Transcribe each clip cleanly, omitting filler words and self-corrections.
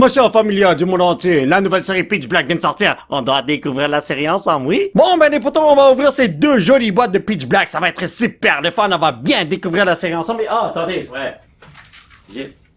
Moi, chère familia du monde entier, la nouvelle série Pitch Black vient de sortir. On doit découvrir la série ensemble, oui? Bon, ben, les potos, on va ouvrir ces deux jolies boîtes de Pitch Black. Ça va être super le fun. On va bien découvrir la série ensemble. Ah, attendez, c'est vrai.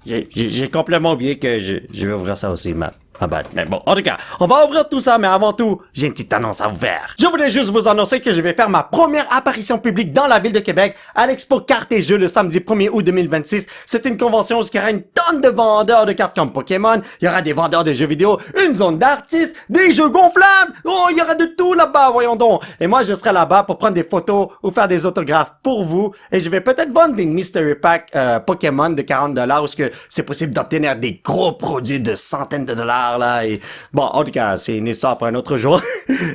J'ai complètement oublié que je vais ouvrir ça aussi, ma bad. Mais bon, en tout cas, on va ouvrir tout ça, mais avant tout, j'ai une petite annonce à vous faire. Je voulais juste vous annoncer que je vais faire ma première apparition publique dans la ville de Québec à l'Expo Cartes et Jeux le samedi 1er août 2026. C'est une convention où il y aura une tonne de vendeurs de cartes comme Pokémon, il y aura des vendeurs de jeux vidéo, une zone d'artistes, des jeux gonflables. Oh, il y aura de tout là-bas, voyons donc. Et moi, je serai là-bas pour prendre des photos ou faire des autographes pour vous. Et je vais peut-être vendre des mystery packs Pokémon de 40$ où c'est possible d'obtenir des gros produits de centaines de dollars. Là, et bon, en tout cas, c'est une histoire pour un autre jour.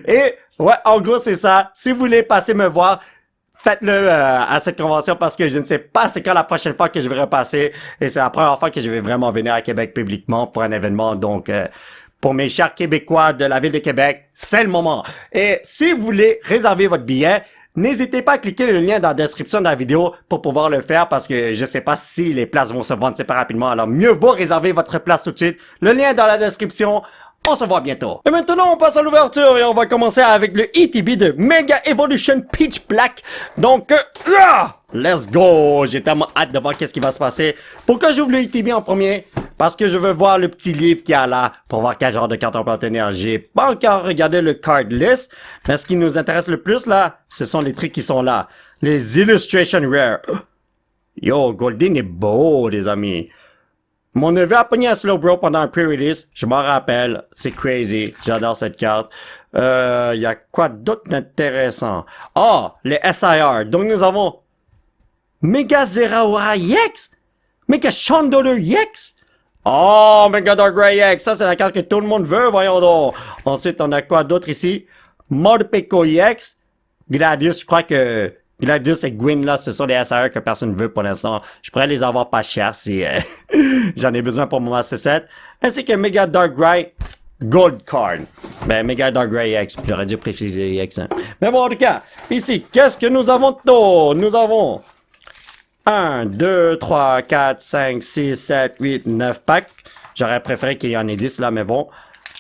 Et ouais, en gros, c'est ça. Si vous voulez passer me voir, faites-le à cette convention parce que je ne sais pas c'est quand la prochaine fois que je vais repasser. Et c'est la première fois que je vais vraiment venir à Québec publiquement pour un événement. Donc, pour mes chers Québécois de la ville de Québec, c'est le moment. Et si vous voulez réserver votre billet, n'hésitez pas à cliquer le lien dans la description de la vidéo pour pouvoir le faire parce que je sais pas si les places vont se vendre super rapidement. Alors mieux vaut réserver votre place tout de suite. Le lien est dans la description. On se voit bientôt. Et maintenant, on passe à l'ouverture et on va commencer avec le ETB de Mega Evolution Pitch Black. Donc, let's go! J'ai tellement hâte de voir qu'est-ce qui va se passer. Pourquoi j'ouvre le ETB en premier? Parce que je veux voir le petit livre qu'il y a là pour voir quel genre de carte on peut obtenir. J'ai pas encore regardé le card list, mais ce qui nous intéresse le plus là, ce sont les trucs qui sont là. Les Illustration Rare. Yo, Goldeen est beau, les amis. Mon neveu a pogné un Slowbro pendant un pre-release. Je m'en rappelle. C'est crazy. J'adore cette carte. Y a quoi d'autre d'intéressant? Ah, les SIR. Donc, nous avons Mega Zeraora EX? Mega Chandler EX? Oh, Mega Darkrai EX. Ça, c'est la carte que tout le monde veut. Voyons donc. Ensuite, on a quoi d'autre ici? Morpeko EX. Gladius, je crois que Gladius et Gwyn, là, ce sont des SR que personne veut pour l'instant. Je pourrais les avoir pas cher si j'en ai besoin pour mon Master 7. Ainsi que Mega Darkrai Gold Card. Ben, Mega Darkrai EX. J'aurais dû préciser EX. Hein. Mais bon, en tout cas, ici, qu'est-ce que nous avons d'autre? Nous avons 1, 2, 3, 4, 5, 6, 7, 8, 9 packs. J'aurais préféré qu'il y en ait 10 là, mais bon.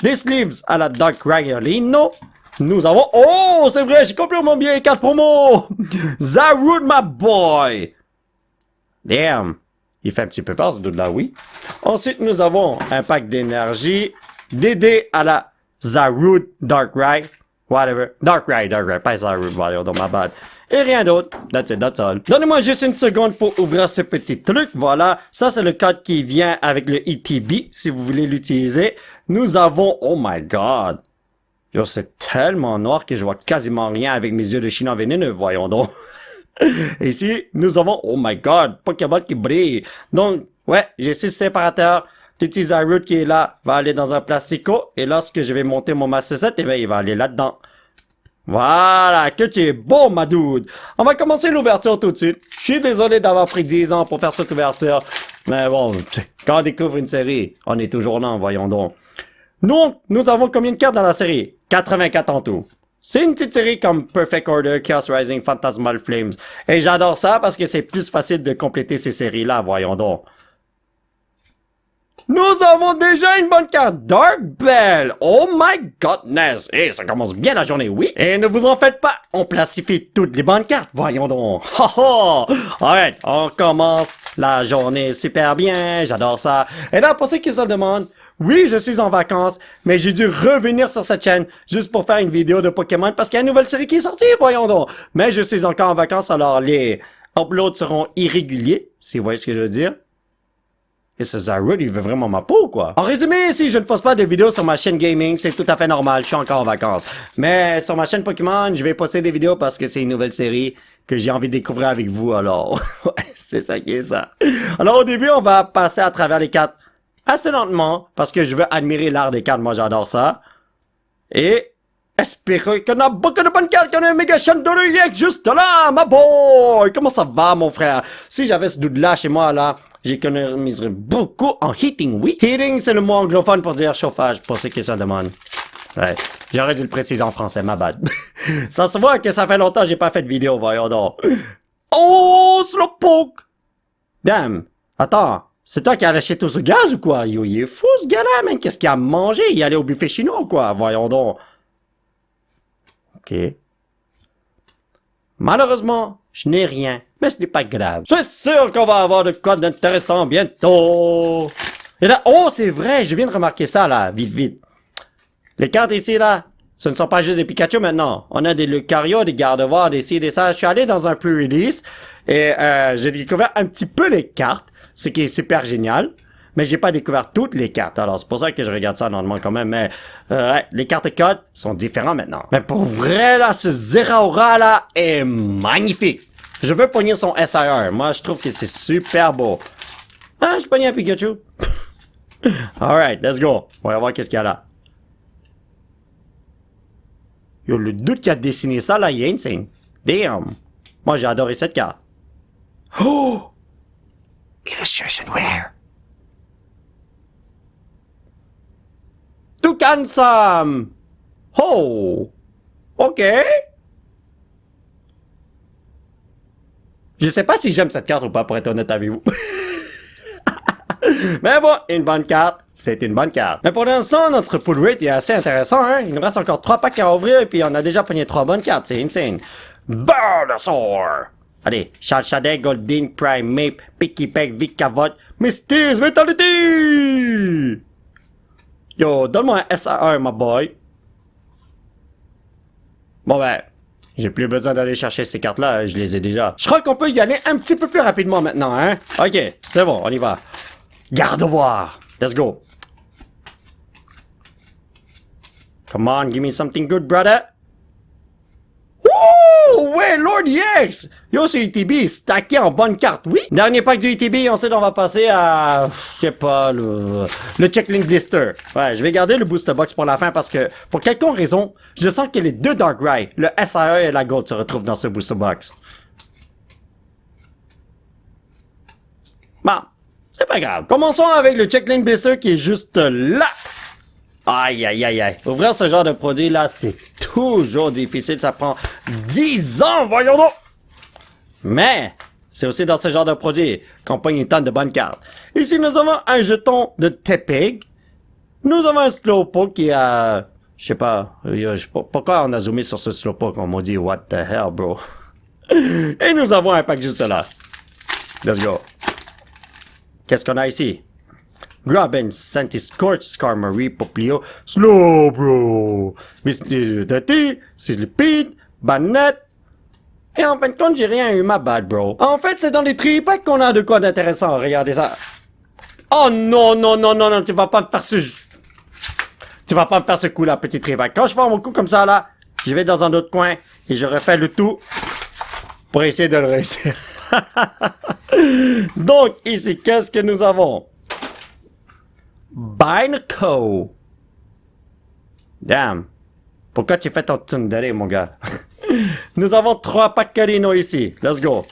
Des sleeves à la Darkrai Lino. Nous avons... Oh, c'est vrai, j'ai complètement bien 4 promos. Zarude, my boy. Damn. Il fait un petit peu peur, ce dude-là, oui. Ensuite, nous avons un pack d'énergie. DD à la Zarude Darkrai. Whatever. Darkrai, pas Zarude, voilà, dans ma bad. Et rien d'autre. That's it, that's all. Donnez-moi juste une seconde pour ouvrir ce petit truc. Voilà. Ça, c'est le code qui vient avec le ETB, si vous voulez l'utiliser. Nous avons... Oh my God. Yo, c'est tellement noir que je vois quasiment rien avec mes yeux de chinois vénéneux, voyons donc. Ici, nous avons, oh my god, Pokéball qui brille. Donc, ouais, j'ai 6 séparateurs. Petit Zarude qui est là va aller dans un plastico. Et lorsque je vais monter mon Master 7, eh bien, il va aller là-dedans. Voilà, que tu es beau, ma dude. On va commencer l'ouverture tout de suite. Je suis désolé d'avoir pris 10 ans pour faire cette ouverture. Mais bon, quand on découvre une série, on est toujours là, voyons donc. Nous avons combien de cartes dans la série? 84 en tout. C'est une petite série comme Perfect Order, Chaos Rising, Phantasmal Flames. Et j'adore ça parce que c'est plus facile de compléter ces séries-là, voyons donc. Nous avons déjà une bonne carte Dark Bell. Oh my godness. Et ça commence bien la journée, oui. Et ne vous en faites pas, on classifie toutes les bonnes cartes, voyons donc. Ha ha. Alright, on commence la journée super bien, j'adore ça. Et là, pour ceux qui se demandent, oui, je suis en vacances, mais j'ai dû revenir sur cette chaîne juste pour faire une vidéo de Pokémon parce qu'il y a une nouvelle série qui est sortie, voyons donc. Mais je suis encore en vacances, alors les uploads seront irréguliers, si vous voyez ce que je veux dire. Et ce Zarude, il veut vraiment ma peau, quoi. En résumé, si je ne poste pas de vidéos sur ma chaîne gaming, c'est tout à fait normal, je suis encore en vacances. Mais sur ma chaîne Pokémon, je vais poster des vidéos parce que c'est une nouvelle série que j'ai envie de découvrir avec vous, alors. C'est ça qui est ça. Alors au début, on va passer à travers les cartes assez lentement, parce que je veux admirer l'art des cartes, moi j'adore ça. Et espérer qu'on a beaucoup de bonnes cartes, qu'on a un méga Chandler EX juste là, ma boy! Comment ça va, mon frère? Si j'avais ce dude-là chez moi, là, j'économiserais beaucoup en heating, oui. Heating, c'est le mot anglophone pour dire chauffage, pour ceux qui se demandent. Ouais, j'aurais dû le préciser en français, ma bad. Ça se voit que ça fait longtemps que j'ai pas fait de vidéo, voyons donc. Oh, Slowpoke! Damn! Attends, C'est toi qui as lâché tout ce gaz ou quoi? Yo, il est fou ce gars-là, man. Qu'est-ce qu'il a mangé? Il est allé au buffet chinois ou quoi? Voyons donc. Ok. Malheureusement, je n'ai rien. Mais ce n'est pas grave. Je suis sûr qu'on va avoir de quoi d'intéressant bientôt. Et là, oh, c'est vrai, je viens de remarquer ça, là. Vite, vite. Les cartes ici, là, ce ne sont pas juste des Pikachu maintenant. On a des Lucario, des Gardevoir, des ci, des ça. Je suis allé dans un pre-release et j'ai découvert un petit peu les cartes, ce qui est super génial. Mais j'ai pas découvert toutes les cartes. Alors, c'est pour ça que je regarde ça normalement quand même. Mais ouais, les cartes codes sont différentes maintenant. Mais pour vrai, là, ce Zeraora, là, est magnifique. Je veux pogner son SIR. Moi, je trouve que c'est super beau. Ah, je pogne un Pikachu. Alright, let's go. On va voir qu'est-ce qu'il y a là. Yo, le doute qui a dessiné ça, là, il est insane. Damn. Moi, j'ai adoré cette carte. Oh! Illustration rare. Toucan Sam! Oh! OK. Je sais pas si j'aime cette carte ou pas, pour être honnête avec vous. Mais bon, une bonne carte, c'est une bonne carte. Mais pour l'instant, notre pull rate est assez intéressant, hein. Il nous reste encore 3 packs à ouvrir, et puis on a déjà pogné 3 bonnes cartes, c'est insane. Venusaur! Allez, Chalchadeg, Goldeen, Prime, Mape, Picky Peck, Vikavot, Mystis, Vitality! Yo, donne-moi un SAR, my boy. Bon ben, j'ai plus besoin d'aller chercher ces cartes-là, je les ai déjà. Je crois qu'on peut y aller un petit peu plus rapidement maintenant, hein. Ok, c'est bon, on y va. Gardevoir. Let's go. Come on, give me something good, brother. Wouh! Ouais, Lord EX! Yo, c'est ETB, stacké en bonne carte, oui? Dernier pack du ETB, ensuite on va passer à... Je sais pas, le Checklink Blister. Ouais, je vais garder le Booster Box pour la fin parce que, pour quelconque raison, je sens que les deux Darkrai, le SIR et la Gold, se retrouvent dans ce Booster Box. Bon. C'est pas grave. Commençons avec le Checklink Blister qui est juste là. Aïe, aïe, aïe, aïe. Ouvrir ce genre de produit-là, c'est toujours difficile. Ça prend 10 ans, voyons donc. Mais, c'est aussi dans ce genre de produit qu'on pogne une tonne de bonnes cartes. Ici, nous avons un jeton de Tepig. Nous avons un Slowpoke qui a... Je sais pas. Pourquoi on a zoomé sur ce Slowpoke? On m'a dit, what the hell, bro? Et nous avons un pack juste là. Let's go. Qu'est-ce qu'on a ici? Graben, Santiscorch, Skarmory, Poplio, Slowbro, Misty, Sizzlipede, Banette. Et en fin de compte, j'ai rien eu, ma bad, bro. En fait, c'est dans les tripacks qu'on a de quoi d'intéressant. Regardez ça. Oh non, non, non, non, non, tu vas pas me faire ce... Tu vas pas me faire ce coup-là, petit tripack. Quand je fais mon coup comme ça, là, je vais dans un autre coin et je refais le tout pour essayer de le réussir. Donc, ici, qu'est-ce que nous avons? Binaco. Damn. Pourquoi tu fais ton tsundere, mon gars? Nous avons 3 packs Carino ici. Let's go.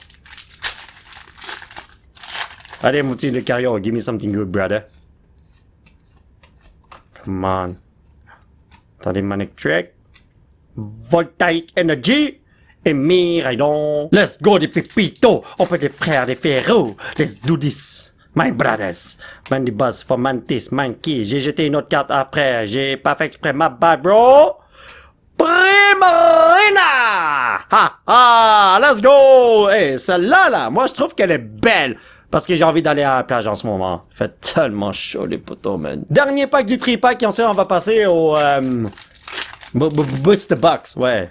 Allez, mon petit Lucario, give me something good, brother. Come on. Attendez, Manic Trick. Voltaic Energy. Et Miraidon. Let's go, des Pépito. On peut des frères, des Ferro. Let's do this. My brothers. Mandy Buzz for Mantis, Mankey. J'ai jeté une autre carte après. J'ai pas fait exprès, ma bad, bro. Primarina! Ha ha! Let's go! Hey, celle-là, là, moi, je trouve qu'elle est belle. Parce que j'ai envie d'aller à la plage en ce moment. Il fait tellement chaud, les potos, man. Dernier pack du tripack, et ensuite, on va passer au... Booster Box, ouais.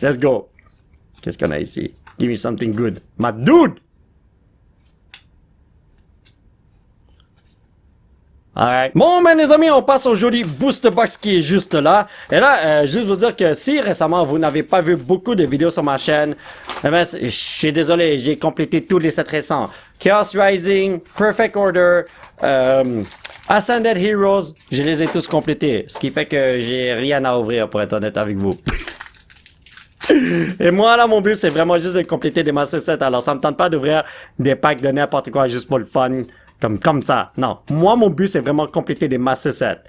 Let's go. Qu'est-ce qu'on a ici? Give me something good. My dude! Alright. Bon, ben les amis, on passe au joli Booster Box qui est juste là. Et là, juste vous dire que si récemment vous n'avez pas vu beaucoup de vidéos sur ma chaîne, eh ben, je suis désolé, j'ai complété tous les sets récents. Chaos Rising, Perfect Order, Ascended Heroes, je les ai tous complétés. Ce qui fait que j'ai rien à ouvrir pour être honnête avec vous. Et moi, là, mon but, c'est vraiment juste de compléter des Master Sets. Alors, ça me tente pas d'ouvrir des packs de n'importe quoi juste pour le fun. Comme ça. Non. Moi, mon but, c'est vraiment compléter des Master Sets.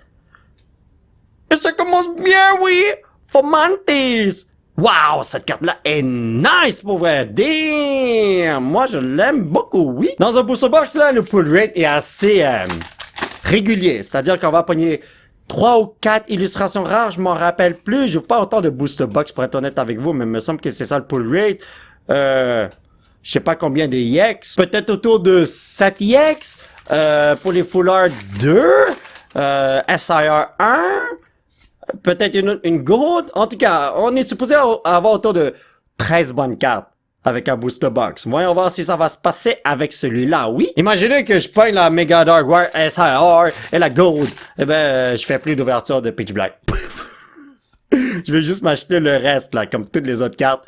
Et ça commence bien, oui! For Mantis! Wow, cette carte-là est nice pour vrai. Damn! Moi, je l'aime beaucoup, oui. Dans un booster box, là, le pull rate est assez régulier. C'est-à-dire qu'on va pogner 3 ou 4 illustrations rares, je m'en rappelle plus. Je n'ouvre pas autant de booster box pour être honnête avec vous, mais il me semble que c'est ça le pull rate. Je sais pas combien de EX. Peut-être autour de 7 EX. Pour les Full Art 2. SIR 1. Peut-être une gold. En tout cas, on est supposé avoir autour de 13 bonnes cartes avec un booster box. Voyons voir si ça va se passer avec celui-là, oui. Imaginez que je prenne la Mega Dark War SIR et la gold. Eh ben, je fais plus d'ouverture de Pitch Black. Je vais juste m'acheter le reste, là, comme toutes les autres cartes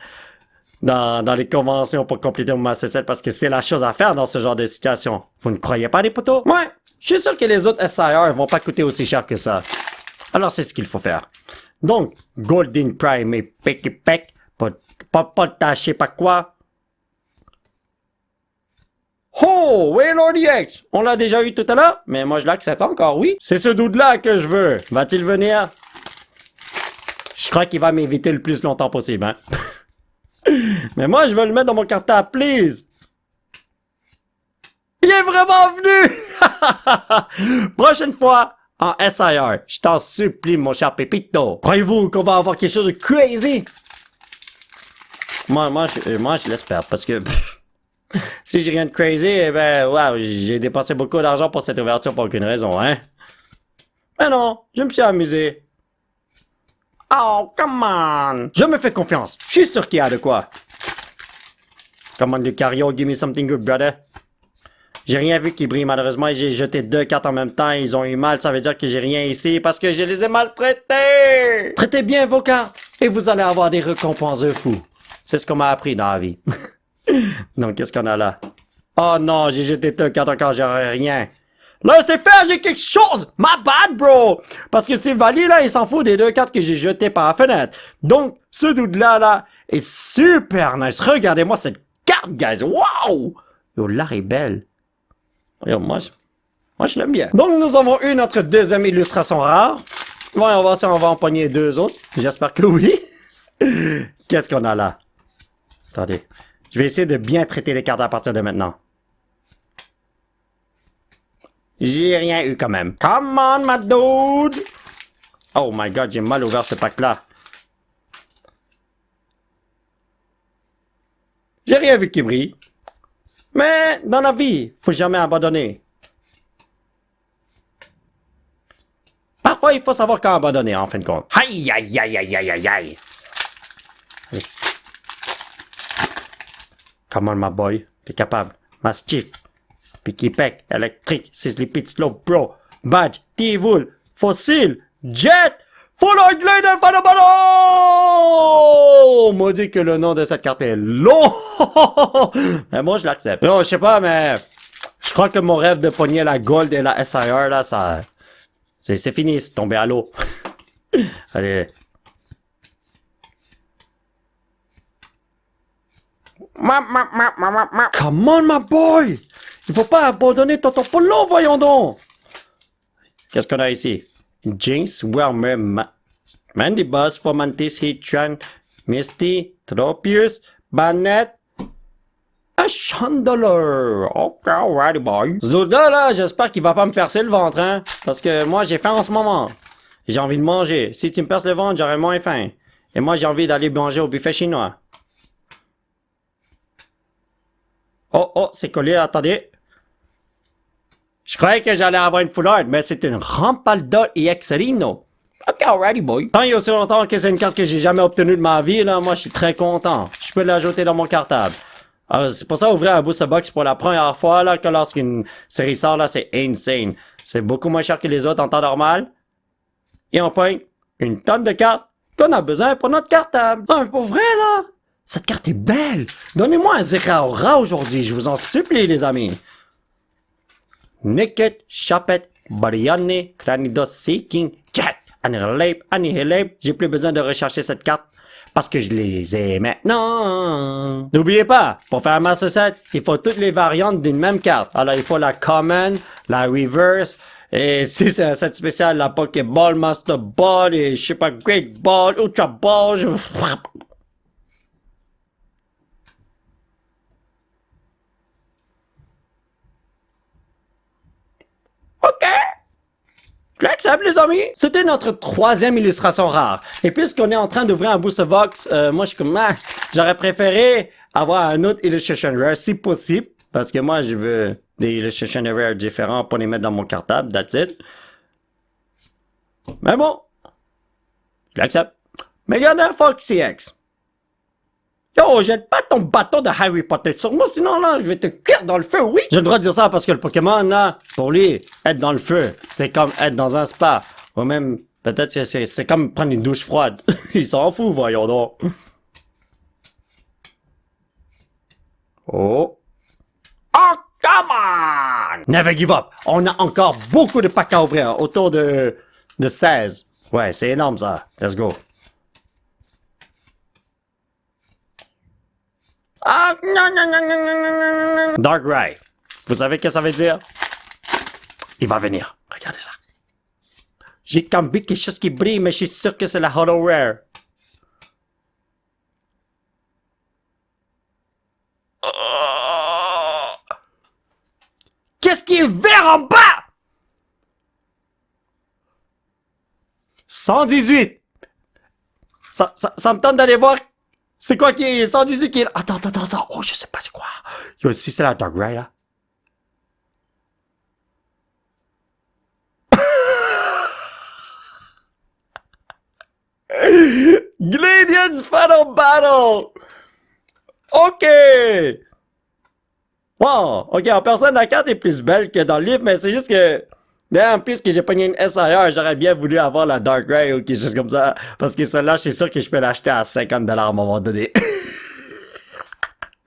dans les conventions pour compléter mon Master Set parce que c'est la chose à faire dans ce genre de situation. Vous ne croyez pas, les potos? Ouais. Je suis sûr que les autres SIR vont pas coûter aussi cher que ça. Alors, c'est ce qu'il faut faire. Donc, Golden Prime et Peck Peck, pas taché, pas quoi. Oh, Wailord EX! On l'a déjà eu tout à l'heure, mais moi je l'accepte encore, oui. C'est ce dude-là que je veux. Va-t-il venir? Je crois qu'il va m'éviter le plus longtemps possible, hein. Mais moi, je veux le mettre dans mon cartable, please. Il est vraiment venu! Prochaine fois, en SIR, je t'en supplie, mon cher Pépito. Croyez-vous qu'on va avoir quelque chose de crazy? Moi, je l'espère, parce que si j'ai rien de crazy, eh ben, wow, j'ai dépensé beaucoup d'argent pour cette ouverture pour aucune raison, hein? Mais non, je me suis amusé. Oh, come on! Je me fais confiance. Je suis sûr qu'il y a de quoi. Come on, Lucario, give me something good, brother. J'ai rien vu qui brille, malheureusement, et j'ai jeté 2 cartes en même temps. Ils ont eu mal, ça veut dire que j'ai rien ici parce que je les ai maltraités. Traitez bien vos cartes et vous allez avoir des récompenses de fou. C'est ce qu'on m'a appris dans la vie. Donc, qu'est-ce qu'on a là? Oh non, j'ai jeté 2 cartes encore, j'aurais rien. Là, c'est fait, j'ai quelque chose! My bad, bro! Parce que c'est Vali, là, il s'en fout des 2 cartes que j'ai jetées par la fenêtre. Donc, ce dude-là, là, est super nice. Regardez-moi cette carte, guys! Wow! Yo, l'art est belle. Yo, moi, je l'aime bien. Donc, nous avons eu notre deuxième illustration rare. Voyons voir si on va empoigner 2 autres. J'espère que oui. Qu'est-ce qu'on a là? Attendez. Je vais essayer de bien traiter les cartes à partir de maintenant. J'ai rien eu quand même. Come on, my dude! Oh my god, j'ai mal ouvert ce pack-là. J'ai rien vu qui brille. Mais dans la vie, faut jamais abandonner. Parfois, il faut savoir quand abandonner, en fin de compte. Aïe, aïe, aïe, aïe, aïe, aïe, aïe. Come on, my boy. T'es capable. Mastiff. Picky Peck. Électrique. Sleepy Slow Pro. Badge. T-Wool. Fossile. Jet. Full Art Glade and Phenomenal! On m'a dit que le nom de cette carte est long! Mais moi, je l'accepte. Non, je sais pas, mais je crois que mon rêve de pogner la Gold et la SIR, là, ça... C'est fini, c'est tombé à l'eau. Allez. Come on, my boy! Il faut pas abandonner Tonton Polo, voyons donc! Qu'est-ce qu'on a ici? Jinx, Wormer, Mandibuzz, Fomantis, Heatran, Misty, Tropius, Banette, un Chandler. Ok, alrighty boy. Zoda, là, j'espère qu'il va pas me percer le ventre, hein. Parce que moi, j'ai faim en ce moment. J'ai envie de manger. Si tu me perces le ventre, j'aurai moins faim. Et moi, j'ai envie d'aller manger au buffet chinois. Oh, c'est collé, attendez. Je croyais que j'allais avoir une full art, mais c'est une Rampalda EX Rino. Ok, alrighty boy. Tant il y a aussi longtemps que c'est une carte que j'ai jamais obtenue de ma vie, là, moi je suis très content. Je peux l'ajouter dans mon cartable. Alors, c'est pour ça ouvrir un booster box pour la première fois, là, que lorsqu'une série sort, là, c'est insane. C'est beaucoup moins cher que les autres en temps normal. Et on pogne une tonne de cartes qu'on a besoin pour notre cartable. Non, mais pour vrai, là, cette carte est belle. Donnez-moi un Zeraora aujourd'hui, je vous en supplie, les amis. Naked, Chapet, Bariane, Cranidos Seeking, Jet, Annihilate. J'ai plus besoin de rechercher cette carte parce que je les ai maintenant. N'oubliez pas, pour faire un Master Set, il faut toutes les variantes d'une même carte. Alors, il faut la Common, la Reverse, et si c'est un set spécial, la Pokéball, Master Ball, et je sais pas, Great Ball, Ultra Ball. Je l'accepte, les amis. C'était notre 3e illustration rare. Et puisqu'on est en train d'ouvrir un Booster Box, moi, je suis comme, j'aurais préféré avoir un autre Illustration Rare, si possible. Parce que moi, je veux des Illustration Rare différents pour les mettre dans mon cartable. That's it. Mais bon. Je l'accepte. Meganer Foxy X. Yo, jette pas ton bâton de Harry Potter sur moi, sinon là, je vais te cuire dans le feu, oui! J'ai le droit de dire ça parce que le Pokémon, là, pour lui, être dans le feu, c'est comme être dans un spa. Ou même, peut-être que c'est comme prendre une douche froide. Il s'en fout, voyons donc. Oh. Oh, come on! Never give up! On a encore beaucoup de packs à ouvrir, autour de 16. Ouais, c'est énorme ça. Let's go. Ah, non, non, non, non, non, non, non. Darkrai. Vous savez ce que ça veut dire? Il va venir. Regardez ça. J'ai comme vu quelque chose qui brille, mais je suis sûr que c'est la Holo Rare. Oh. Qu'est-ce qui est vert en bas? 118. Ça me tente d'aller voir. C'est quoi qui est 118 qui est... Attends. Oh, je sais pas c'est quoi. Yo, si c'est la Darkrai, là. Gladiant's Final Battle! OK! Wow! OK, en personne, la carte est plus belle que dans le livre, mais c'est juste que... En plus que j'ai pogné une SIR, j'aurais bien voulu avoir la Darkrai ou quelque chose comme ça. Parce que celle-là, je suis sûr que je peux l'acheter à 50$ à un moment donné.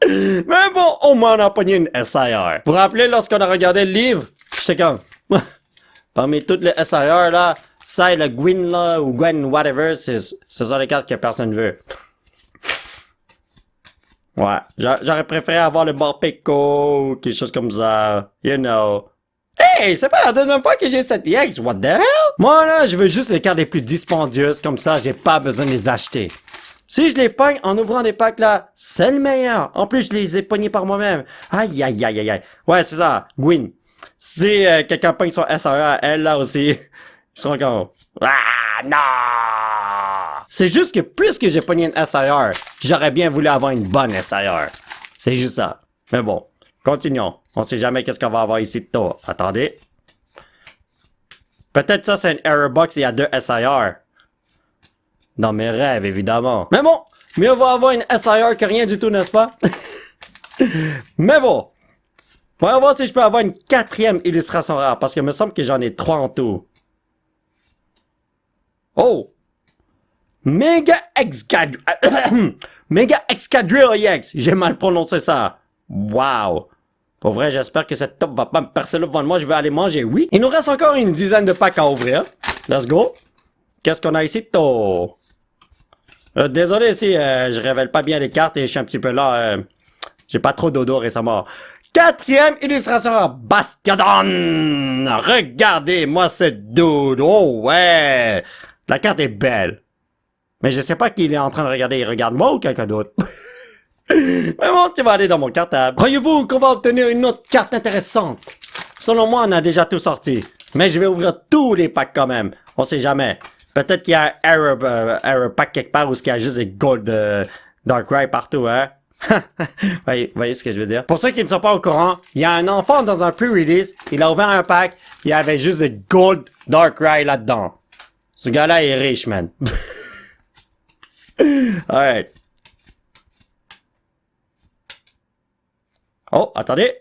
Mais bon, au moins on a pogné une SIR. Vous vous rappelez, lorsqu'on a regardé le livre, j'étais comme... Parmi toutes les SIR, là, ça et le Gwyn, là, ou Gwen, whatever, ce sont les cartes que personne veut. Ouais, j'aurais préféré avoir le Morpeko ou quelque chose comme ça. You know. Hey, c'est pas la deuxième fois que j'ai cette EX, what the hell? Moi, là, je veux juste les cartes les plus dispendieuses, comme ça, j'ai pas besoin de les acheter. Si je les pogne en ouvrant des packs, là, c'est le meilleur. En plus, je les ai pognés par moi-même. Aïe. Ouais, c'est ça, Gwyn. Si quelqu'un pogne son SRA, elle, là aussi, ils seront comme... Ah, non! C'est juste que puisque j'ai pogné une SIR, j'aurais bien voulu avoir une bonne SIR. C'est juste ça. Mais bon, continuons. On sait jamais qu'est-ce qu'on va avoir ici de tôt. Attendez. Peut-être ça, c'est une error box et il y a 2 SIR. Dans mes rêves, évidemment. Mais bon, mieux vaut avoir une SIR que rien du tout, n'est-ce pas? Mais bon. On va voir si je peux avoir une 4e illustration rare, parce qu'il me semble que j'en ai 3 en tout. Oh! Mega Excadrill... Mega Excadrill EX. J'ai mal prononcé ça. Wow. Pour vrai, j'espère que cette top va pas me percer le devant de moi. Je vais aller manger, oui. Il nous reste encore une dizaine de packs à ouvrir. Let's go. Qu'est-ce qu'on a ici? Oh. Désolé si je révèle pas bien les cartes et je suis un petit peu là. J'ai pas trop dodo récemment. 4e illustration rare. Bastiodon. Regardez-moi cette dude. Oh ouais. La carte est belle. Mais je sais pas qui il est en train de regarder. Il regarde moi ou quelqu'un d'autre? Mais bon, tu vas aller dans mon cartable. Croyez-vous qu'on va obtenir une autre carte intéressante? Selon moi, on a déjà tout sorti. Mais je vais ouvrir tous les packs quand même. On sait jamais. Peut-être qu'il y a un error pack quelque part où il y a juste des gold Darkrai partout, hein? voyez ce que je veux dire? Pour ceux qui ne sont pas au courant, il y a un enfant dans un pre-release. Il a ouvert un pack. Il y avait juste des gold Darkrai là-dedans. Ce gars-là est riche, man. Alright. Oh, attendez.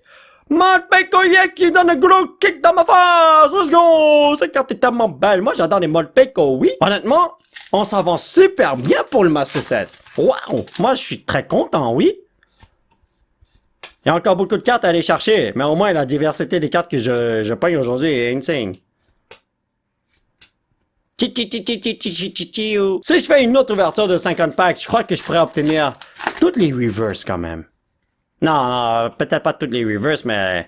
Morpeko EX qui donne un gros kick dans ma face. Let's go. Cette carte est tellement belle. Moi, j'adore les Morpeko, oui. Honnêtement, on s'avance super bien pour le Master Set. Wow. Moi, je suis très content, oui. Il y a encore beaucoup de cartes à aller chercher. Mais au moins, la diversité des cartes que je pogne aujourd'hui est insane. Si je fais une autre ouverture de 50 packs, je crois que je pourrais obtenir toutes les reverse quand même. Non, peut-être pas toutes les reverse, mais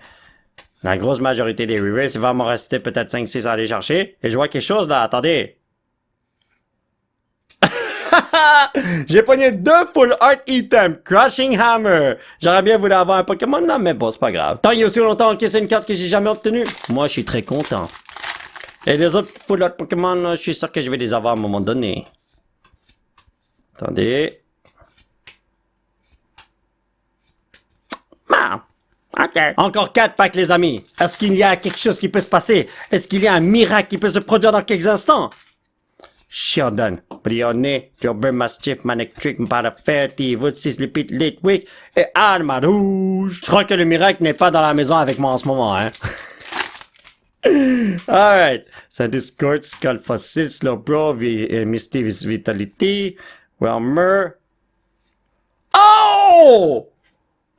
la grosse majorité des reverse, il va m'en rester peut-être 5-6 à aller chercher. Et je vois quelque chose là, attendez. J'ai pogné 2 full art items, Crushing Hammer. J'aurais bien voulu avoir un Pokémon là, mais bon, c'est pas grave. Tant il y a aussi longtemps que c'est une carte que j'ai jamais obtenue. Moi, je suis très content. Et les autres foulards Pokémon, je suis sûr que je vais les avoir à un moment donné. Attendez. Ah, ok. Encore 4 packs, les amis. Est-ce qu'il y a quelque chose qui peut se passer? Est-ce qu'il y a un miracle qui peut se produire dans quelques instants? Sheldon, Brionnais, Jobber, Mastiff, Manectric, Paraferti, Woodsis, Lipit, Litwick et Arma Rouge. Je crois que le miracle n'est pas dans la maison avec moi en ce moment, hein. Alright. Ça Discord, Skull Fossil, Slowbro, Misty Vitality, Whelmer. Oh!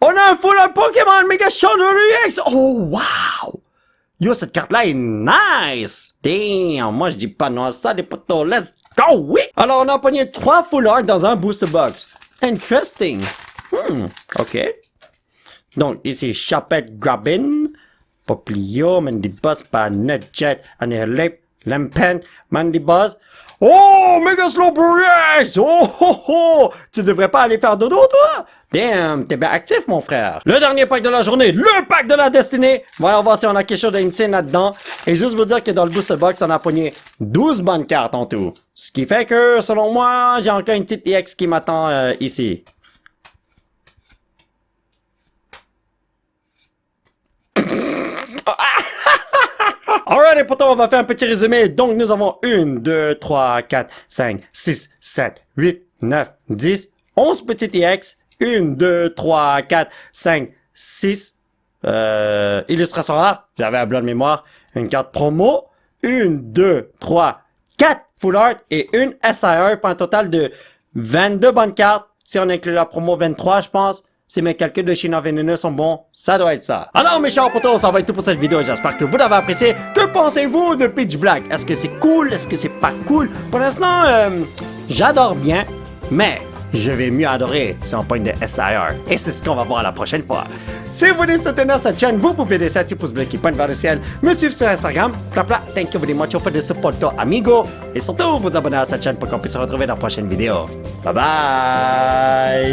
On a un full Pokémon Mega Chandelier X! Oh, wow! Yo, cette carte-là est nice! Damn, moi je dis pas non à ça, les potos, let's go, oui! Alors, on a pogné 3 full art dans un booster box. Interesting. Ok. Donc, ici, Chapette Grabbin, Poplio, Mandibuzz, Panetjet, Annihilate, Lampen, Mandibuzz. Oh, Mega Slowbro X! Oh, oh, oh! Tu devrais pas aller faire dodo, toi? Damn, t'es bien actif, mon frère. Le dernier pack de la journée, le pack de la destinée. Voyons voir si on a quelque chose d'insane là-dedans. Et juste vous dire que dans le booster box, on a pogné 12 bonnes cartes en tout. Ce qui fait que, selon moi, j'ai encore une petite EX qui m'attend ici. Alright les potos, on va faire un petit résumé. Donc nous avons 1, 2, 3, 4, 5, 6, 7, 8, 9, 10, 11 petites EX. 1, 2, 3, 4, 5, 6. Illustration rare, j'avais un blanc de mémoire. Une carte promo. 1, 2, 3, 4 full art et une SIR pour un total de 22 bonnes cartes. Si on inclut la promo 23, je pense. Si mes calculs de Chinois vénéneux sont bons, ça doit être ça. Alors mes chers potos, ça va être tout pour cette vidéo. J'espère que vous l'avez apprécié. Que pensez-vous de Pitch Black? Est-ce que c'est cool? Est-ce que c'est pas cool? Pour l'instant, j'adore bien, mais je vais mieux adorer si on pogne de SIR. Et c'est ce qu'on va voir la prochaine fois. Si vous voulez soutenir cette chaîne, vous pouvez laisser un petit pouce bleu qui pointe vers le ciel, me suivre sur Instagram, thank you very much for the support, amigo. Et surtout, vous abonner à cette chaîne pour qu'on puisse se retrouver dans la prochaine vidéo. Bye bye!